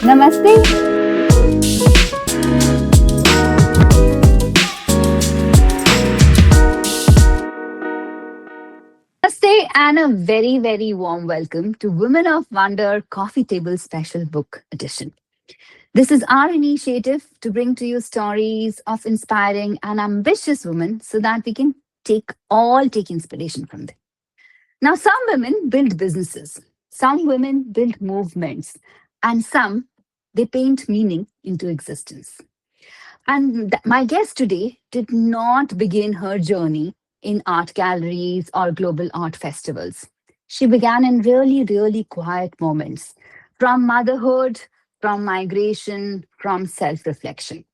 Namaste. Namaste and a very, very warm welcome to Women of Wonder Coffee Table Special Book Edition. This is our initiative to bring to you stories of inspiring and ambitious women so that we can take inspiration from them. Now, some women build businesses, some women build movements, and some they paint meaning into existence. And my guest today did not begin her journey in art galleries or global art festivals. She began in really, really quiet moments from motherhood, from migration, from self reflection.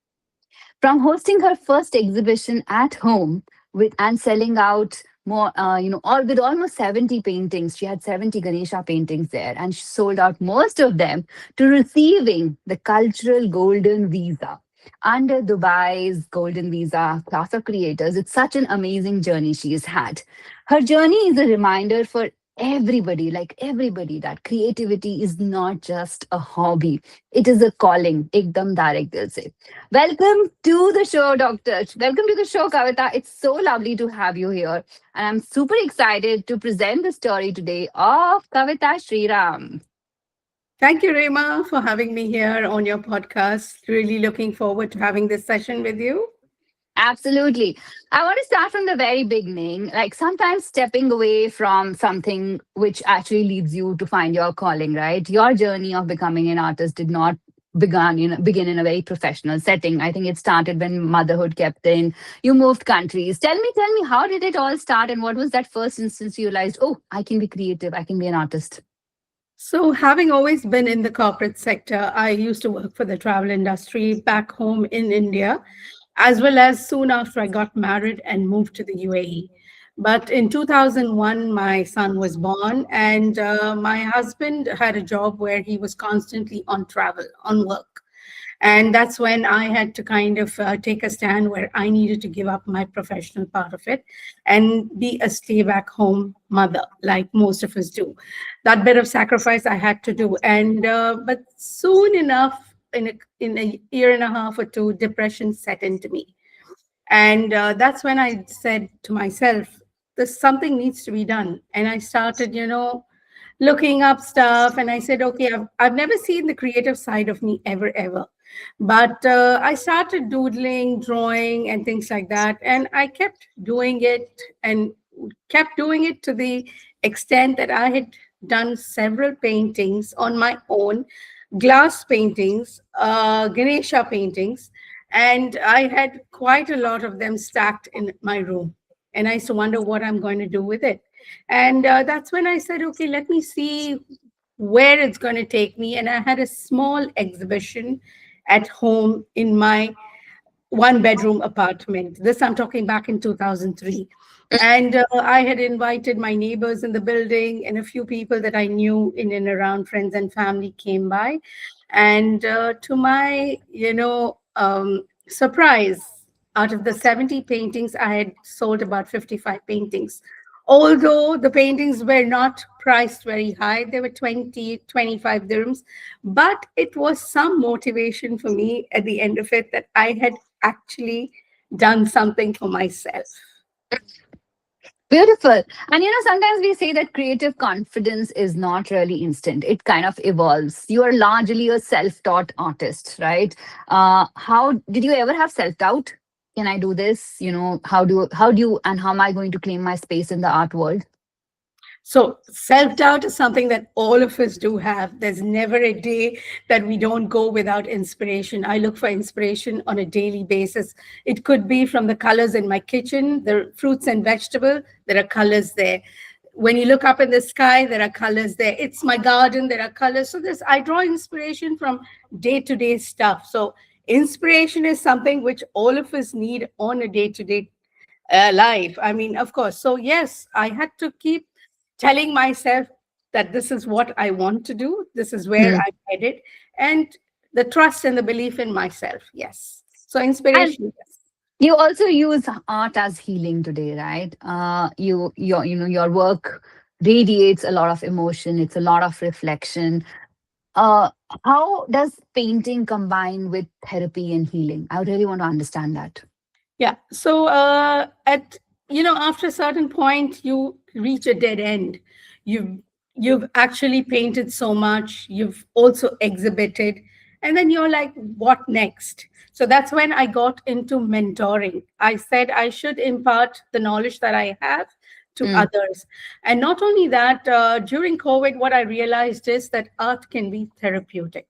From hosting her first exhibition at home and selling out all with almost 70 paintings. She had 70 Ganesha paintings there, and she sold out most of them to receiving the cultural golden visa under Dubai's golden visa class of creators. It's such an amazing journey she has had. Her journey is a reminder for everybody, like everybody, that creativity is not just a hobby. It is a calling. Ekdam direct dil se. Welcome to the show, Doctor. Welcome to the show, Kavita. It's so lovely to have you here. And I'm super excited to present the story today of Kavita Sriram. Thank you, Rema, for having me here on your podcast. Really looking forward to having this session with you. Absolutely. I want to start from the very beginning. Like sometimes stepping away from something which actually leads you to find your calling, right? Your journey of becoming an artist did not begin in a very professional setting. I think it started when motherhood kept in. You moved countries. Tell me, how did it all start, and what was that first instance you realized, oh, I can be creative, I can be an artist? So, having always been in the corporate sector, I used to work for the travel industry back home in India, as well as soon after I got married and moved to the UAE. But in 2001, my son was born, and my husband had a job where he was constantly on travel, on work. And that's when I had to kind of take a stand where I needed to give up my professional part of it and be a stay back home mother, like most of us do. That bit of sacrifice I had to do. And but soon enough, in a year and a half or two, depression set into me. And that's when I said to myself, this something needs to be done. And I started, looking up stuff. And I said, okay, I've never seen the creative side of me ever. But I started doodling, drawing, and things like that. And I kept doing it and kept doing it to the extent that I had done several paintings on my own, glass paintings, Ganesha paintings, and I had quite a lot of them stacked in my room. And I used to wonder what I'm going to do with it. And that's when I said, okay, let me see where it's going to take me. And I had a small exhibition at home in my one bedroom apartment. This I'm talking back in 2003. And I had invited my neighbors in the building, and a few people that I knew in and around, friends and family came by. And to my, surprise, out of the 70 paintings, I had sold about 55 paintings. Although the paintings were not priced very high, they were 20, 25 dirhams. But it was some motivation for me at the end of it that I had actually done something for myself. Beautiful. And sometimes we say that creative confidence is not really instant. It kind of evolves. You are largely a self-taught artist, right? How did you ever have self-doubt? Can I do this? How am I going to claim my space in the art world? So, self doubt is something that all of us do have. There's never a day that we don't go without inspiration. I look for inspiration on a daily basis. It could be from the colors in my kitchen, the fruits and vegetables, there are colors there. When you look up in the sky, there are colors there. It's my garden, there are colors. So, this I draw inspiration from day to day stuff. So, inspiration is something which all of us need on a day to day life. I mean, of course. So, yes, I had to keep telling myself that this is what I want to do, this is where I'm headed, and the trust and the belief in myself. Yes. So, And inspiration, yes. you also use art as healing today, right? Your work radiates a lot of emotion. It's a lot of reflection. Uh, how does painting combine with therapy and healing? I really want to understand that. Yeah. So at after a certain point, you reach a dead end. You've you've actually painted so much. You've also exhibited, and then you're like, what next? So that's when I got into mentoring. I said I should impart the knowledge that I have to Mm, others, and not only that. During COVID, what I realized is that art can be therapeutic.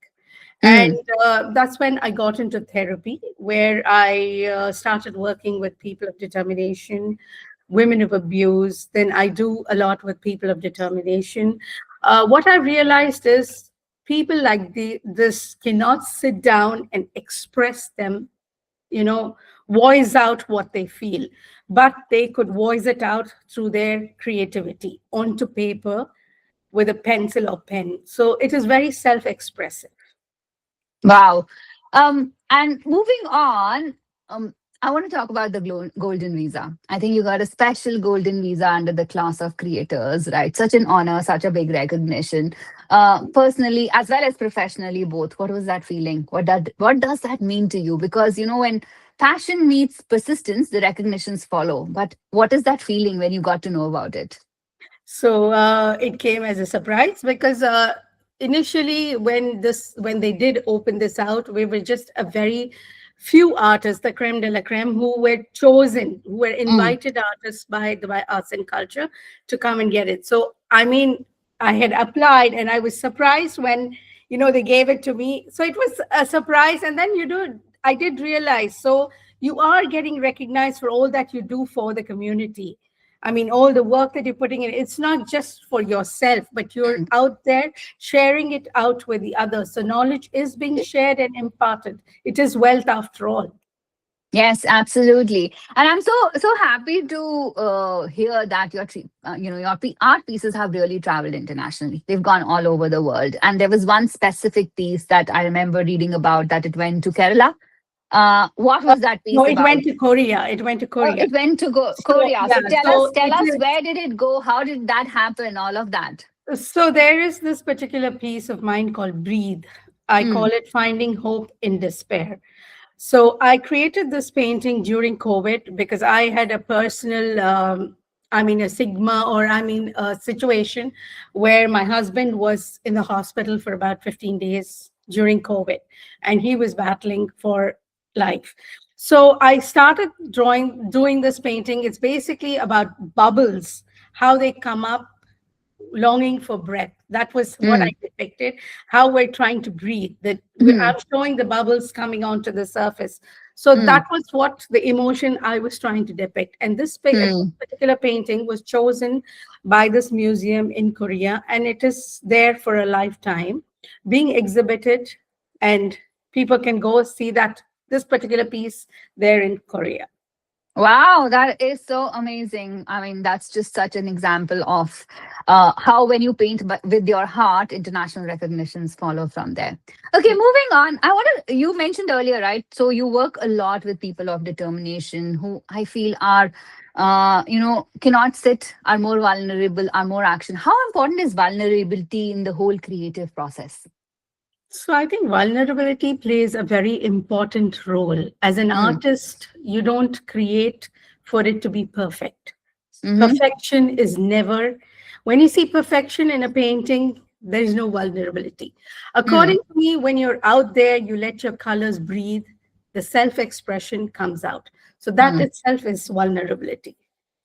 And mm, that's when I got into therapy, where I started working with people of determination, women of abuse. Then I do a lot with people of determination. What I realized is people like this cannot sit down and express them, you know, voice out what they feel, but they could voice it out through their creativity onto paper with a pencil or pen. So it is very self expressive. wow. And moving on, I want to talk about the golden visa. I think you got a special golden visa under the class of creators, right? Such an honor, such a big recognition. Personally, as well as professionally, both. What was that feeling? What does that mean to you? Because when passion meets persistence, the recognitions follow. But what is that feeling when you got to know about it? So it came as a surprise because initially, when they did open this out, we were just a very few artists, the creme de la creme, who were chosen, who were Mm, invited artists by Arts and Culture to come and get it. So I mean, I had applied, and I was surprised when they gave it to me. So it was a surprise, and then I did realize. So you are getting recognized for all that you do for the community. I mean, all the work that you're putting in, it's not just for yourself, but you're mm. out there sharing it out with the others. So knowledge is being shared and imparted. It is wealth after all. Yes, absolutely. And I'm so happy to hear that art pieces have really traveled internationally. They've gone all over the world. And there was one specific piece that I remember reading about that it went to Kerala. What Uh, was that no, piece it about? went to Korea. It went to Oh, Korea. it went to So Korea. yeah, So tell us, so tell it us, is. where did it go? How did that happen? All of that. So there is this particular piece of mine called Breathe. I call Mm, it Finding Hope in Despair. So I created this painting during COVID because I had a personal, a sigma, or a situation where my husband was in the hospital for about 15 days during COVID, and he was battling for life. So I started doing this painting. It's basically about bubbles, how they come up, longing for breath. That was what I mm, depicted, how we're trying to breathe. I'm mm, showing the bubbles coming onto the surface. So that mm, was what the emotion I was trying to depict. And this mm. particular painting was chosen by this museum in Korea, and it is there for a lifetime, being exhibited, and people can go see that this particular piece there in Korea. Wow, that is so amazing. I mean, that's just such an example of how when you paint with your heart, international recognitions follow from there. Okay, moving on. You mentioned earlier, right? So you work a lot with people of determination who I feel are, cannot sit, are more vulnerable, are more action. How important is vulnerability in the whole creative process? So I think vulnerability plays a very important role. As an Mm, artist, you don't create for it to be perfect. mm-hmm, Perfection is never, when you see perfection in a painting, there is no vulnerability. mm, According to me, when you're out there, you let your colors breathe, the self expression comes out. So that mm, itself is vulnerability.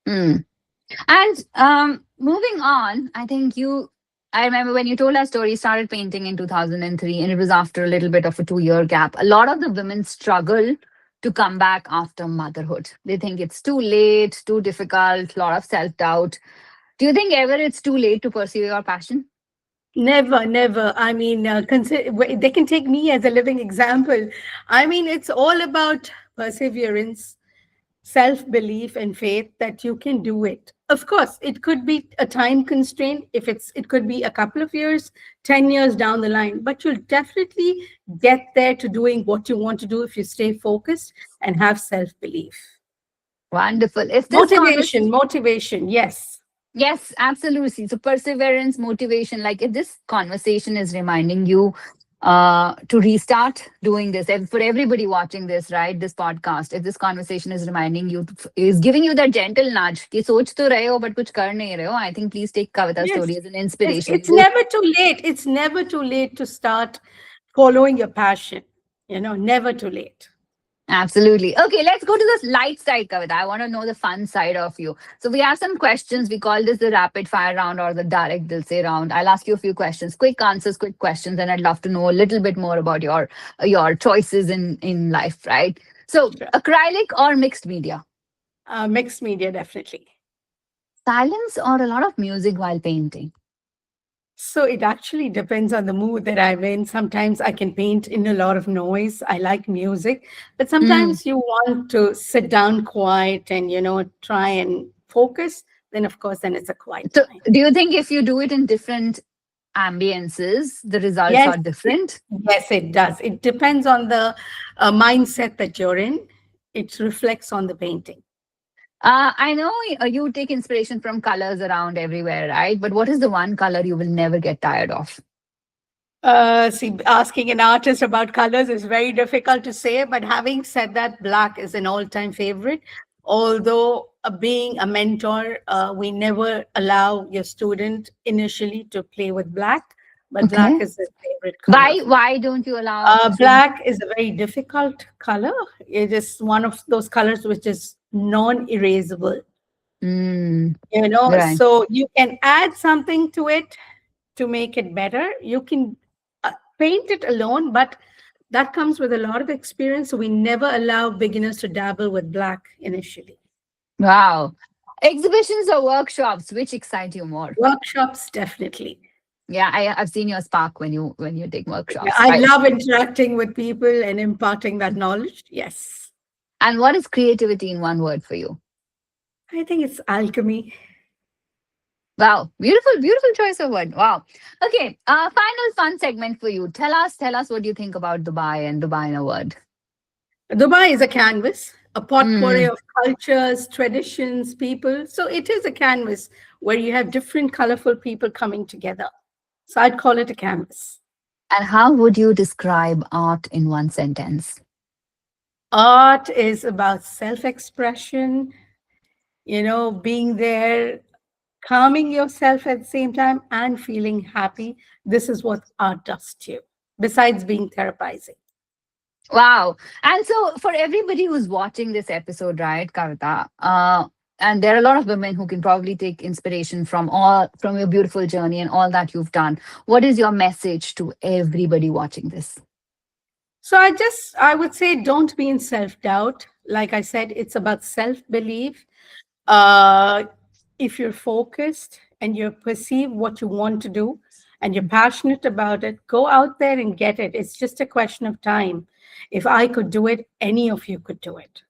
mm. And moving on, I remember when you told our story, you started painting in 2003, and it was after a little bit of a 2 year gap. A lot of the women struggle to come back after motherhood. They think it's too late, too difficult, a lot of self doubt. Do you think ever it's too late to pursue your passion? Never, never. They can take me as a living example. I mean, it's all about perseverance, self belief, and faith that you can do it. Of course, it could be a time constraint. It could be a couple of years, 10 years down the line, but you'll definitely get there to doing what you want to do if you stay focused and have self belief. Wonderful. If this Motivation, conversation motivation, yes. Yes, absolutely. So perseverance, motivation, like if this conversation is reminding you to restart doing this, and for everybody watching this, right, this podcast, if this conversation is reminding you, is giving you that gentle nudge, कि सोच तो रहे हो but कुछ कर नहीं रहे हो, I think please take Kavita's Yes. story as an Yes. inspiration. It's You will. never too late. It's never too late to start following your passion. Never too late. Absolutely. Okay, let's go to the light side, Kavita. I want to know the fun side of you. So we have some questions. We call this the rapid fire round or the direct dil se round. I'll ask you a few questions, quick answers, quick questions, and I'd love to know a little bit more about your choices in life, right? So Sure. acrylic or mixed media, Mixed media, definitely. silence or a lot of music while painting. So it actually depends on the mood that I'm in. Sometimes I can paint in a lot of noise. I like music, but Mm. sometimes you want to sit down quiet and, try and focus. Then, of course, then it's a quiet So time. do you think if you do it in different ambiences, the results Yes, are different? yes, it does. It depends on the mindset that you're in. It reflects on the painting. I know you take inspiration from colors around everywhere, right? But what is the one color you will never get tired of? See, asking an artist about colors is very difficult to say, but having said that, black is an all time favorite. Although, being a mentor, we never allow your student initially to play with black, but black Okay. is a favorite color Why for me. why don't you allow students? Black is a very difficult color. It is one of those colors which is non erasable, Mm, right. so you can add something to it to make it better. You can paint it alone, but that comes with a lot of experience. So we never allow beginners to dabble with black initially. Wow. Exhibitions or workshops, which excite you more? Workshops, definitely. Yeah, I've seen your spark when you take Yeah, workshops, I right? love interacting with people and imparting that knowledge. Yes. And what is creativity in one word for you? I think it's alchemy. Wow, beautiful, beautiful choice of word. Wow. Okay, final fun segment for you. Tell us what you think about Dubai and Dubai in a word. Dubai is a canvas, a potpourri Mm. of cultures, traditions, people. So it is a canvas where you have different colorful people coming together. So I'd call it a canvas. And how would you describe art in one sentence? Art is about self expression, being there, calming yourself at the same time, and feeling happy. This is what art does to you, besides being therapizing. Wow. And so for everybody who's watching this episode, right, Kavita, and there are a lot of women who can probably take inspiration from your beautiful journey and all that you've done. What is your message to everybody watching this? So I would say don't be in self doubt. Like I said, it's about self belief. Uh, if you're focused and you perceive what you want to do and you're passionate about it, go out there and get it. It's just a question of time. If I could do it, any of you could do it.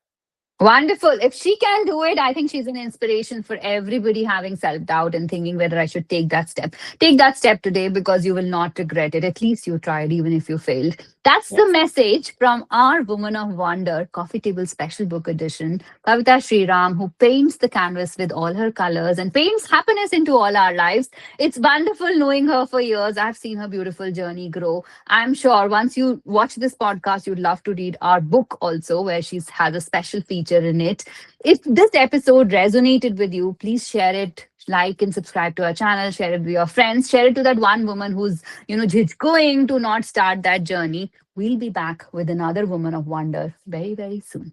Wonderful. If she can do it, I think she's an inspiration for everybody having self doubt and thinking whether I should take that step. Take that step today because you will not regret it. At least you tried, even if you failed. That's the Yes. message from our Woman of Wonder Coffee Table Special Book Edition, Kavita Sriram, who paints the canvas with all her colors and paints happiness into all our lives. It's wonderful knowing her for years. I've seen her beautiful journey grow. I'm sure once you watch this podcast, you'd love to read our book also, where she's has a special feature in it. If this episode resonated with you, please share it, like and subscribe to our channel, share it with your friends, share it to that one woman who's, just going to not start that journey. We'll be back with another Woman of Wonder very, very soon.